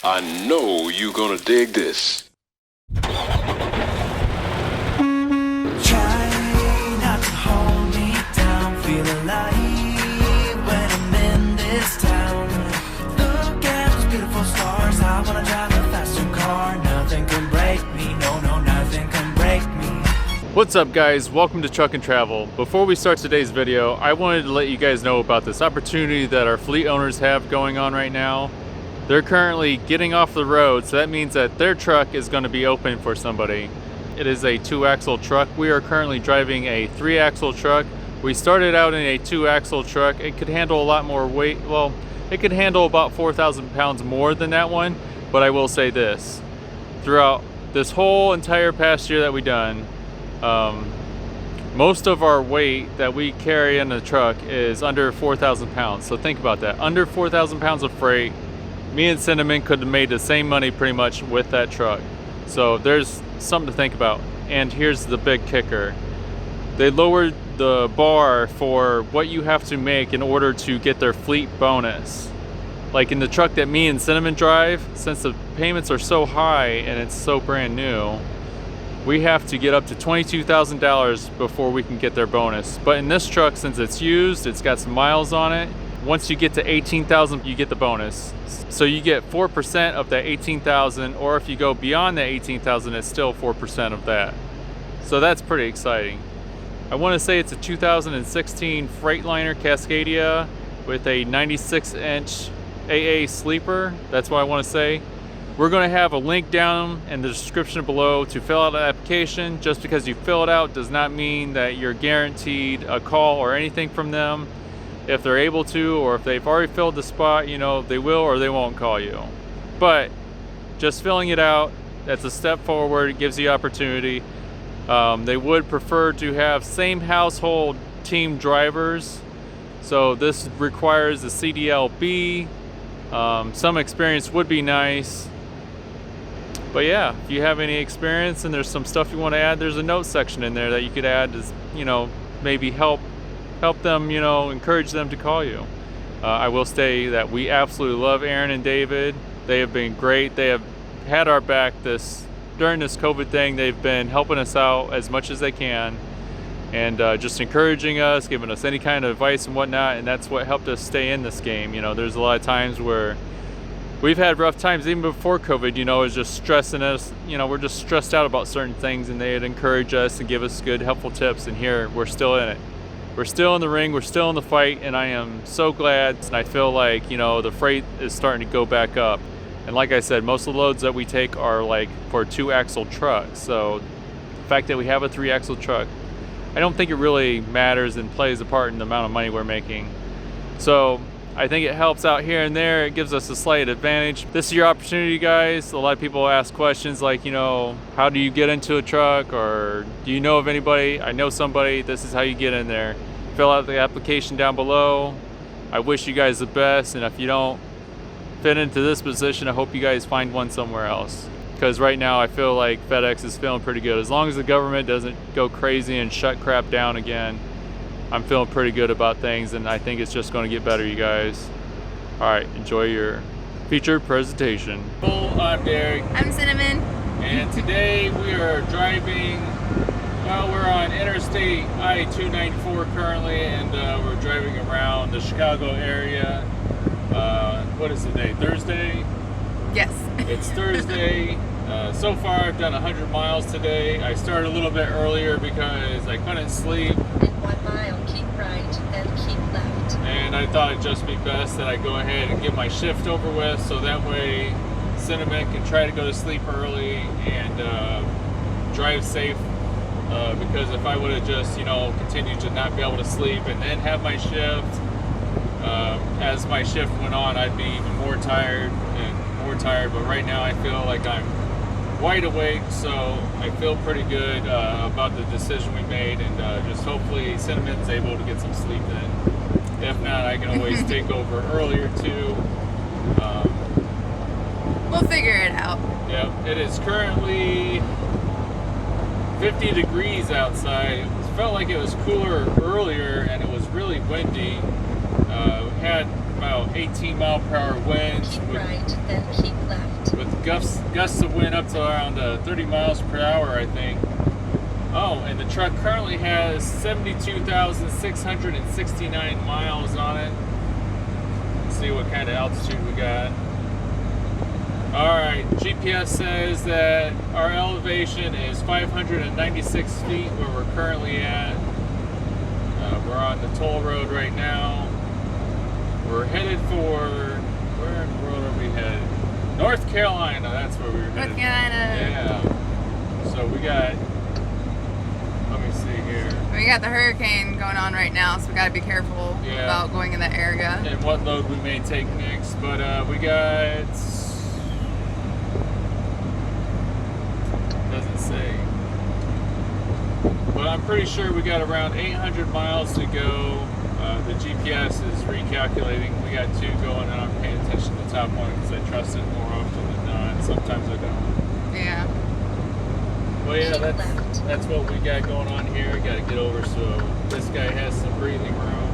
I know you gonna dig this. Try not to hold me down, feel alive when I'm in this town. Look at those beautiful stars, I wanna drive a faster car. Nothing can break me, no, nothing can break me. What's up guys, welcome to Truck and Travel. Before we start today's video, I wanted to let you guys know about this opportunity that our fleet owners have going on right now. They're currently getting off the road, so that means that their truck is going to be open for somebody. It is a 2-axle truck. We are currently driving a 3-axle truck. We started out in a 2-axle truck. It could handle a lot more weight. Well, it could handle about 4,000 pounds more than that one, but I will say this. Throughout this whole entire past year that we've done, most of our weight that we carry in the truck is under 4,000 pounds. So think about that. Under 4,000 pounds of freight, me and Cinnamon could have made the same money pretty much with that truck. So there's something to think about. And here's the big kicker. They lowered the bar for what you have to make in order to get their fleet bonus. Like in the truck that me and Cinnamon drive, since the payments are so high and it's so brand new, we have to get up to $22,000 before we can get their bonus. But in this truck, since it's used, it's got some miles on it, once you get to 18,000, you get the bonus. So you get 4% of that 18,000, or if you go beyond that 18,000, it's still 4% of that. So that's pretty exciting. I want to say it's a 2016 Freightliner Cascadia with a 96-inch AA sleeper. That's what I want to say. We're going to have a link down in the description below to fill out an application. Just because you fill it out does not mean that you're guaranteed a call or anything from them. If they're able to, or if they've already filled the spot, you know, they will or they won't call you. But just filling it out, that's a step forward. It gives you opportunity. They would prefer to have same household team drivers. So this requires a CDL-B. Some experience would be nice. But yeah, if you have any experience and there's some stuff you want to add, there's a note section in there that you could add to, you know, maybe help them, you know, encourage them to call you. I will say that we absolutely love Aaron and David. They have been great. They have had our back during this COVID thing. They've been helping us out as much as they can and just encouraging us, giving us any kind of advice and whatnot, and that's what helped us stay in this game. You know, there's a lot of times where we've had rough times even before COVID, you know, it's just stressing us, you know, we're just stressed out about certain things, and they'd encourage us and give us good, helpful tips, and here, we're still in it. We're still in the ring, we're still in the fight, and I am so glad, and I feel like, you know, the freight is starting to go back up. And like I said, most of the loads that we take are like for 2-axle trucks, so the fact that we have a 3-axle truck, I don't think it really matters and plays a part in the amount of money we're making. So I think it helps out here and there. It gives us a slight advantage. This is your opportunity, guys. A lot of people ask questions like, you know, how do you get into a truck, or do you know of anybody? I know somebody. This is how you get in there. Fill out the application down below. I wish you guys the best, and if you don't fit into this position, I hope you guys find one somewhere else. Because right now I feel like FedEx is feeling pretty good. As long as the government doesn't go crazy and shut crap down again, I'm feeling pretty good about things, and I think it's just going to get better, you guys. All right, enjoy your featured presentation. I'm Darrick. I'm Cinnamon. And today we are driving, well, we're on Interstate I-294 currently, and we're driving around the Chicago area. What is the day? Thursday? Yes. It's Thursday. So far I've done 100 miles today. I started a little bit earlier because I couldn't sleep. In 1 mile, keep right, then keep left. And I thought it'd just be best that I go ahead and get my shift over with, so that way Cinnamon can try to go to sleep early and drive safe. Because if I would have just, you know, continued to not be able to sleep and then have my shift, as my shift went on, I'd be even more tired and more tired. But right now I feel like I'm wide awake, so I feel pretty good about the decision we made, and just hopefully Cinnamon's able to get some sleep in. If not, I can always take over earlier too. We'll figure it out. Yeah, it is currently 50 degrees outside. It felt like it was cooler earlier, and it was really windy. We had about 18 mile per hour winds. Keep right, then keep left. gusts of wind up to around 30 miles per hour, I think. Oh, and the truck currently has 72,669 miles on it. Let's see what kind of altitude we got. Alright, GPS says that our elevation is 596 feet where we're currently at. We're on the toll road right now. We're headed for, where in the world are we headed? North Carolina, that's where we were headed. North Carolina. Yeah. So we got, let me see here. We got the hurricane going on right now, so we got to be careful about going in that area. And what load we may take next. But we got, doesn't say. But I'm pretty sure we got around 800 miles to go. The GPS is recalculating. We got 2 going, and I'm paying attention to the top one because I trust it more often than not. Sometimes I don't. Yeah. Well, yeah, that's what we got going on here. Got to get over. So this guy has some breathing room,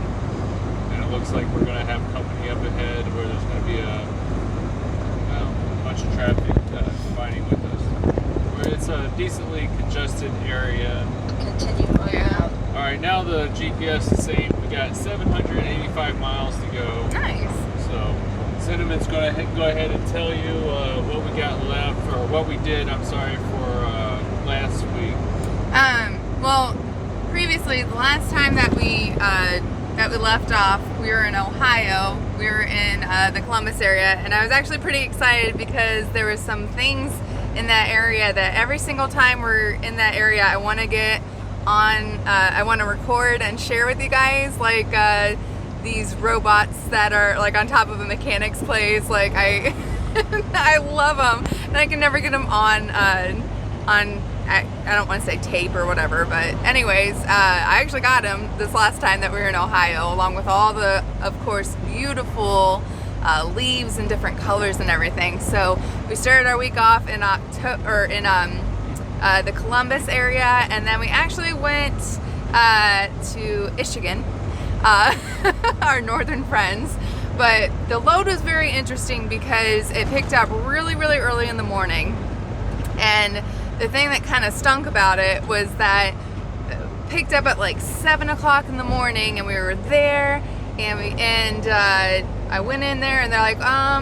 and it looks like we're going to have company up ahead where there's going to be a bunch of traffic combining with us. Where it's a decently congested area. Continue on out. All right, now the GPS is saying we got 785 miles to go. Nice. So Cinnamon's going to go ahead and tell you what we got left, or what we did, I'm sorry, for last week. Well, previously, the last time that we left off, we were in Ohio. We were in the Columbus area, and I was actually pretty excited because there was some things in that area that every single time we're in that area, I want to get on, I want to record and share with you guys, like these robots that are like on top of a mechanic's place. Like I love them, and I can never get them on I don't want to say tape or whatever, but anyways, I actually got them this last time that we were in Ohio, along with all the, of course, beautiful leaves and different colors and everything. So we started our week off in October, in the Columbus area, and then we actually went to Michigan, our northern friends. But the load was very interesting because it picked up really, really early in the morning, and the thing that kind of stunk about it was that it picked up at like 7 o'clock in the morning, and we were there, and I went in there, and they're like,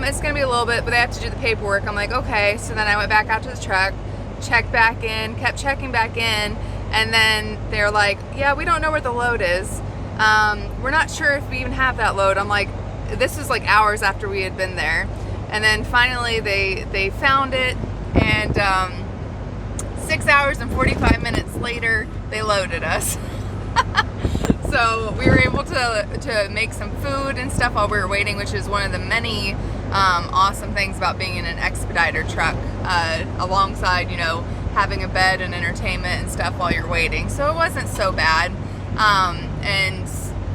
it's gonna be a little bit, but they have to do the paperwork. I'm like, okay. So then I went back out to the truck, checked back in, kept checking back in, and then they're like, yeah, we don't know where the load is. We're not sure if we even have that load. I'm like, this was like hours after we had been there, and then finally they found it, and 6 hours and 45 minutes later, they loaded us. So we were able to make some food and stuff while we were waiting, which is one of the many awesome things about being in an Expediter truck, alongside, you know, having a bed and entertainment and stuff while you're waiting. So it wasn't so bad. And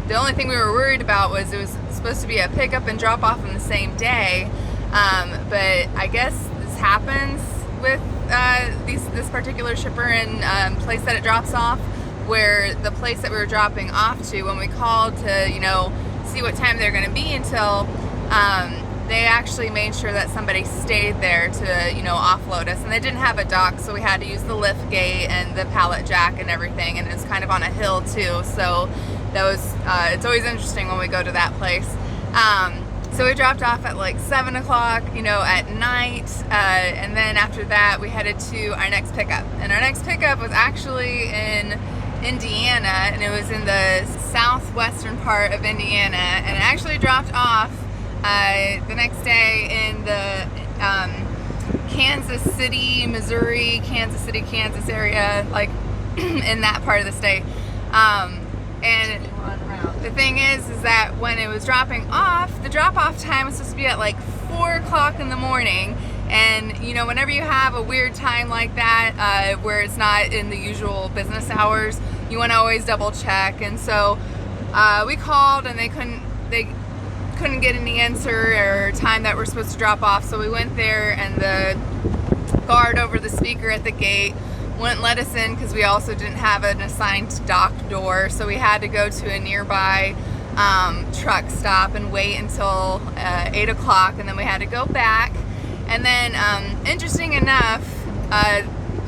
the only thing we were worried about was it was supposed to be a pickup and drop off on the same day. But I guess this happens with this particular shipper and place that it drops off, where the place that we were dropping off to, when we called to, you know, see what time they're going to be until, they actually made sure that somebody stayed there to, you know, offload us, and they didn't have a dock, so we had to use the lift gate and the pallet jack and everything, and it was kind of on a hill too, so that was, it's always interesting when we go to that place. So we dropped off at like 7 o'clock, you know, at night, and then after that we headed to our next pickup, and our next pickup was actually in Indiana, and it was in the southwestern part of Indiana, and it actually dropped off the next day in the Kansas City, Missouri, Kansas City, Kansas area, like in that part of the state. And the thing is that when it was dropping off, the drop-off time was supposed to be at like 4 o'clock in the morning. And, you know, whenever you have a weird time like that, where it's not in the usual business hours, you want to always double check. And so we called, and they couldn't get any answer or time that we're supposed to drop off. So we went there, and the guard over the speaker at the gate wouldn't let us in because we also didn't have an assigned dock door. So we had to go to a nearby truck stop and wait until 8 o'clock, and then we had to go back. And then interesting enough,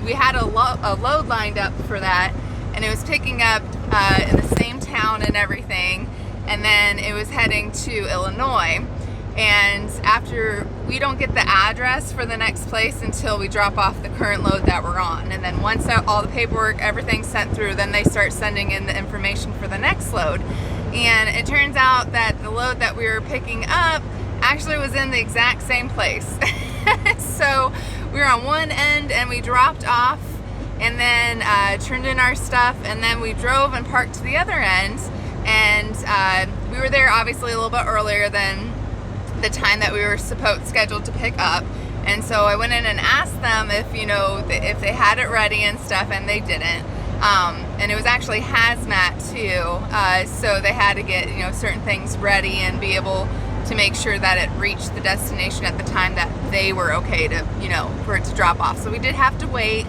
we had a load lined up for that, and it was picking up in the same town and everything, and then it was heading to Illinois. And after, we don't get the address for the next place until we drop off the current load that we're on, and then once all the paperwork, everything's sent through, then they start sending in the information for the next load. And it turns out that the load that we were picking up actually was in the exact same place. So we were on one end and we dropped off, and then turned in our stuff, and then we drove and parked to the other end, and we were there obviously a little bit earlier than the time that we were scheduled to pick up. And so I went in and asked them if, you know, if they had it ready and stuff, and they didn't. And it was actually hazmat too, so they had to get, you know, certain things ready and be able to make sure that it reached the destination at the time that they were okay to, you know, for it to drop off. So we did have to wait.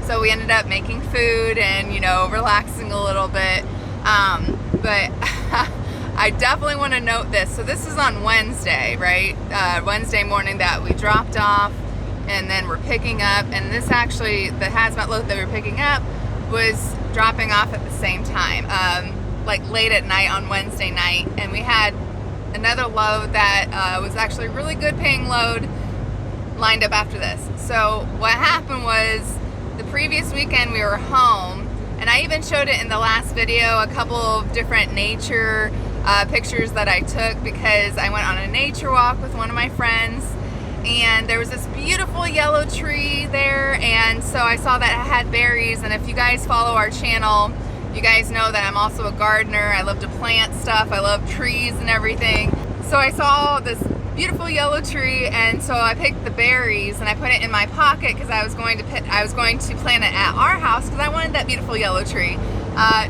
So we ended up making food and, you know, relaxing a little bit. But I definitely want to note this. So this is on Wednesday, right? Wednesday morning that we dropped off, and then we're picking up. And this actually, the hazmat load that we were picking up was dropping off at the same time, like late at night on Wednesday night. And we had another load that was actually a really good paying load lined up after this. So what happened was, the previous weekend we were home, and I even showed it in the last video, a couple of different nature pictures that I took, because I went on a nature walk with one of my friends, and there was this beautiful yellow tree there, and so I saw that it had berries. And if you guys follow our channel, you guys know that I'm also a gardener. I love to plant stuff. I love trees and everything. So I saw this beautiful yellow tree, and so I picked the berries and I put it in my pocket, because I was going to plant it at our house because I wanted that beautiful yellow tree.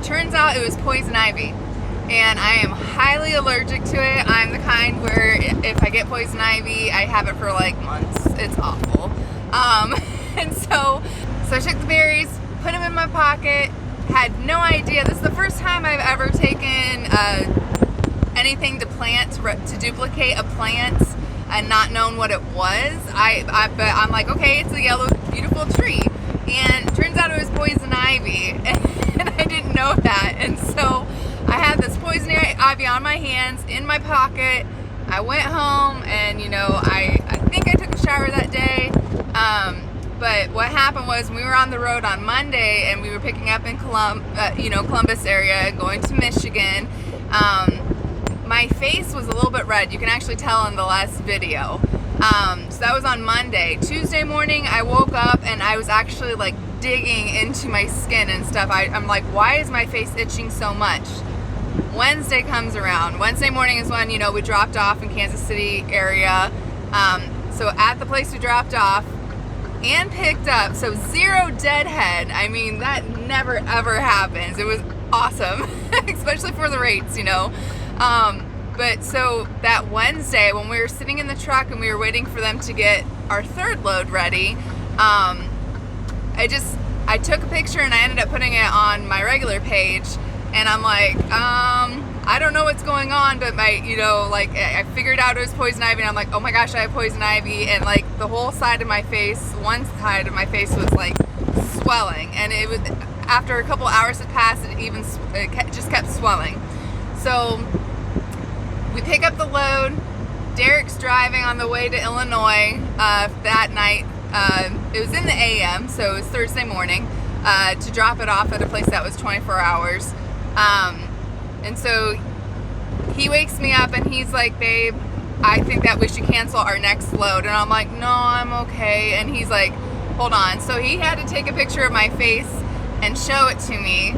Turns out it was poison ivy, and I am highly allergic to it. I'm the kind where if I get poison ivy, I have it for like months. It's awful. And so I took the berries, put them in my pocket, had no idea. This is the first time I've ever taken anything to plant, to duplicate a plant, and not known what it was. But I'm like, okay, it's a yellow, beautiful tree. And it turns out it was poison ivy, and I didn't know that. And so I had this poison ivy on my hands, in my pocket. I went home, and, you know, I think I took a shower that day. But what happened was, we were on the road on Monday, and we were picking up in Columbus area, going to Michigan. My face was a little bit red. You can actually tell in the last video. So that was on Monday. Tuesday morning, I woke up and I was actually like digging into my skin and stuff. I'm like, why is my face itching so much? Wednesday comes around. Wednesday morning is when, you know, we dropped off in Kansas City area. So at the place we dropped off and picked up, so 0 deadhead. I mean, that never ever happens. It was awesome, especially for the rates, you know. But so that Wednesday, when we were sitting in the truck and we were waiting for them to get our third load ready, I took a picture and I ended up putting it on my regular page, and I'm like, I don't know what's going on, but I figured out it was poison ivy, and I'm like, oh my gosh, I have poison ivy, and like the whole side of my face, one side of my face was like swelling, and it was, after a couple hours had passed, it just kept swelling. So we pick up the load. Darrick's driving on the way to Illinois that night. It was in the AM, so it was Thursday morning, to drop it off at a place that was 24 hours. And so he wakes me up and he's like, babe, I think that we should cancel our next load. And I'm like, no, I'm okay. And he's like, hold on. So he had to take a picture of my face and show it to me.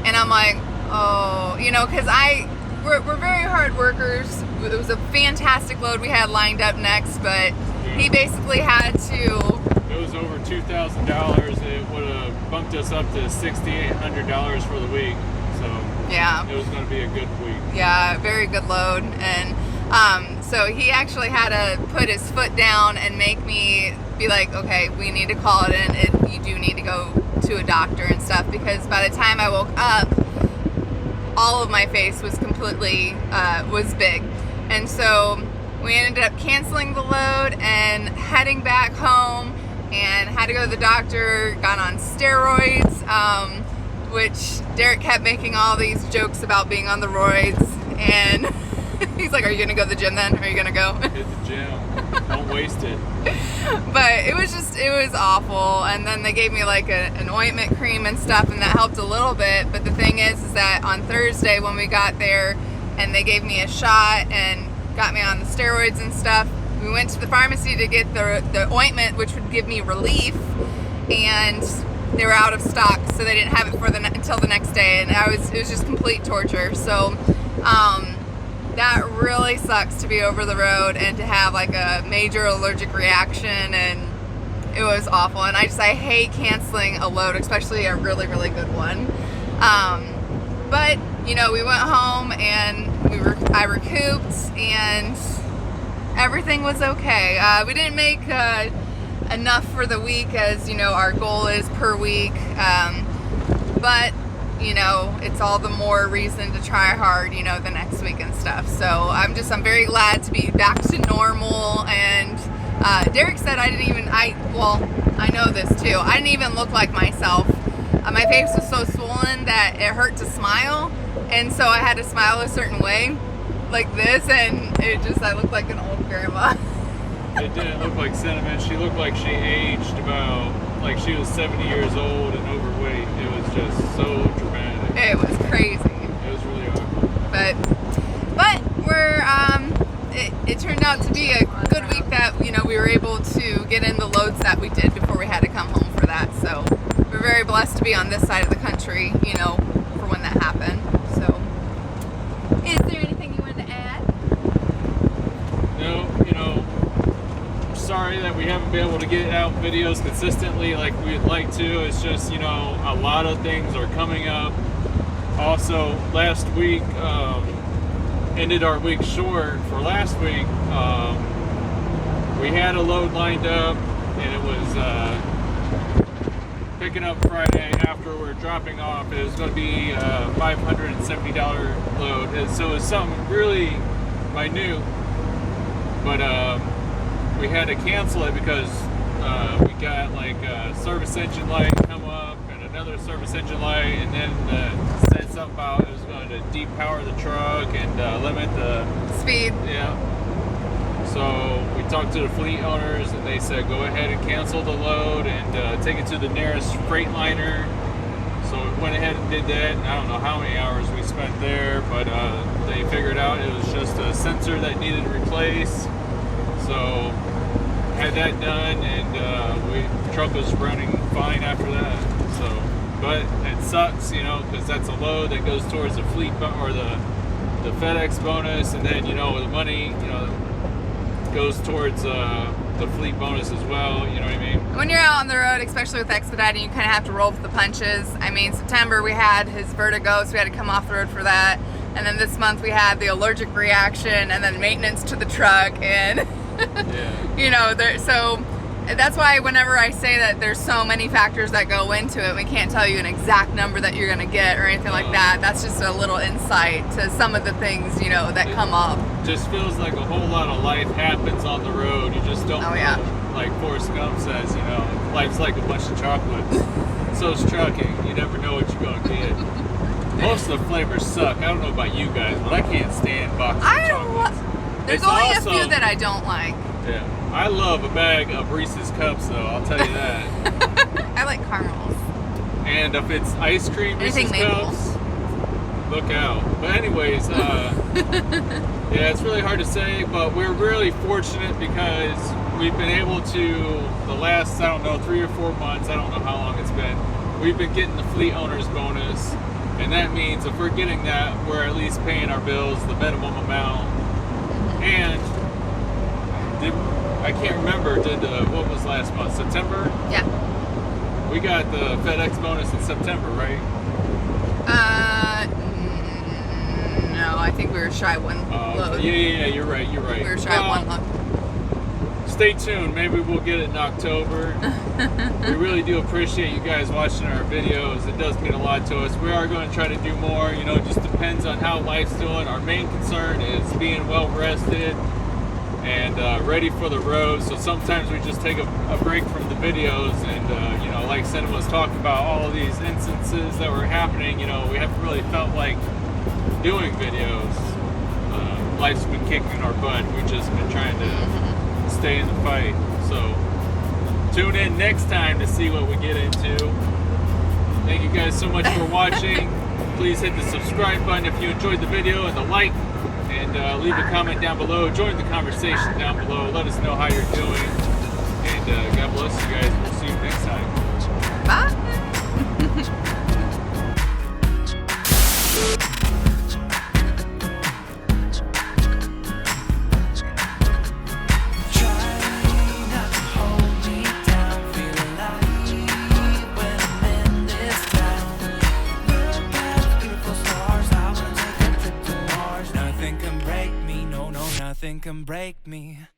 And I'm like, oh, you know, because we're very hard workers. It was a fantastic load we had lined up next, but he basically had to. It was over $2,000. It would have bumped us up to $6,800 for the week. So yeah, it was going to be a good week. Yeah, very good load. And so he actually had to put his foot down and make me be like, okay, we need to call it in. You do need to go to a doctor and stuff, because by the time I woke up, all of my face was completely was big. And so we ended up canceling the load and heading back home. and had to go to the doctor, got on steroids, which Darrick kept making all these jokes about being on the roids, and he's like, are you gonna go to the gym then? Are you gonna go? Hit the gym. Don't waste it. But it was awful. And then they gave me like an ointment cream and stuff, and that helped a little bit. But the thing is that on Thursday when we got there and they gave me a shot and got me on the steroids and stuff, we went to the pharmacy to get the ointment, which would give me relief, and they were out of stock, so they didn't have it until the next day, and it was just complete torture. So that really sucks to be over the road and to have like a major allergic reaction, and it was awful. And I hate canceling a load, especially a really, really good one. But you know, we went home and I recouped and everything was okay. We didn't make enough for the week, as you know our goal is per week, but you know, it's all the more reason to try hard, you know, the next week and stuff. So I'm very glad to be back to normal. And Darrick said I know this too, I didn't even look like myself. My face was so swollen that it hurt to smile, and so I had to smile a certain way, like this, and I looked like an old grandma. It didn't look like Cinnamon. She looked like she aged about, like she was 70 years old and overweight. It was just so dramatic. It was crazy. It was really awkward. But it turned out to be a good week that, you know, we were able to get in the loads that we did before we had to come home for that. So we're very blessed to be on this side of the country, you know, for when that happened. So is there anything you wanted to add? No, you know, sorry that we haven't been able to get out videos consistently like we'd like to. It's just, you know, a lot of things are coming up. Also, last week ended our week short for last week. We had a load lined up, and it was picking up Friday after we're dropping off. It was going to be a $570 load, and so it's something really minute, but we had to cancel it because we got like a service engine light come up and another service engine light, and then said something about it was going to depower the truck and limit the Speed. Yeah. So we talked to the fleet owners, and they said go ahead and cancel the load and take it to the nearest Freightliner. So we went ahead and did that. I don't know how many hours we spent there, but they figured out it was just a sensor that needed replaced. So had that done, and the truck was running fine after that. So, but it sucks, you know, because that's a load that goes towards the fleet or the FedEx bonus, and then, you know, the money, you know, goes towards the fleet bonus as well. You know what I mean? When you're out on the road, especially with Expediting, you kind of have to roll with the punches. I mean, September we had his vertigo, so we had to come off the road for that. And then this month we had the allergic reaction, and then maintenance to the truck, and Yeah. you know, so that's why whenever I say that there's so many factors that go into it, we can't tell you an exact number that you're gonna get or anything like that. That's just a little insight to some of the things, you know, that come up. Just feels like a whole lot of life happens on the road. You just don't know. Yeah. Like Forrest Gump says, you know, life's like a bunch of chocolates. So is trucking. You never know what you're gonna get. Most of the flavors suck. I don't know about you guys, but I can't stand boxes of chocolates. There's It's only also- a few that I don't like. Yeah. I love a bag of Reese's Cups, though, I'll tell you that. I like caramels. And if it's ice cream Anything Reese's maple. Cups, look out. But anyways, yeah, it's really hard to say, but we're really fortunate because we've been able to, the last, I don't know, 3 or 4 months, I don't know how long it's been, we've been getting the fleet owner's bonus. And that means if we're getting that, we're at least paying our bills, the minimum amount. And I can't remember, what was last month? September? Yeah. We got the FedEx bonus in September, right? No, I think we were shy one load. Yeah, you're right. We were shy one load. Stay tuned. Maybe we'll get it in October. We really do appreciate you guys watching our videos. It does mean a lot to us. We are going to try to do more. You know, it just depends on how life's doing. Our main concern is being well rested and ready for the road. So sometimes we just take a break from the videos, and you know, like Cinema was talking about, all of these instances that were happening, you know, we haven't really felt like doing videos. Life's been kicking our butt. We've just been trying to stay in the fight. So tune in next time to see what we get into. Thank you guys so much for watching. Please hit the subscribe button if you enjoyed the video, and the like, and leave a comment down below. Join the conversation down below. Let us know how you're doing, and God bless you guys. We'll see you next time. Bye. Nothing can break me.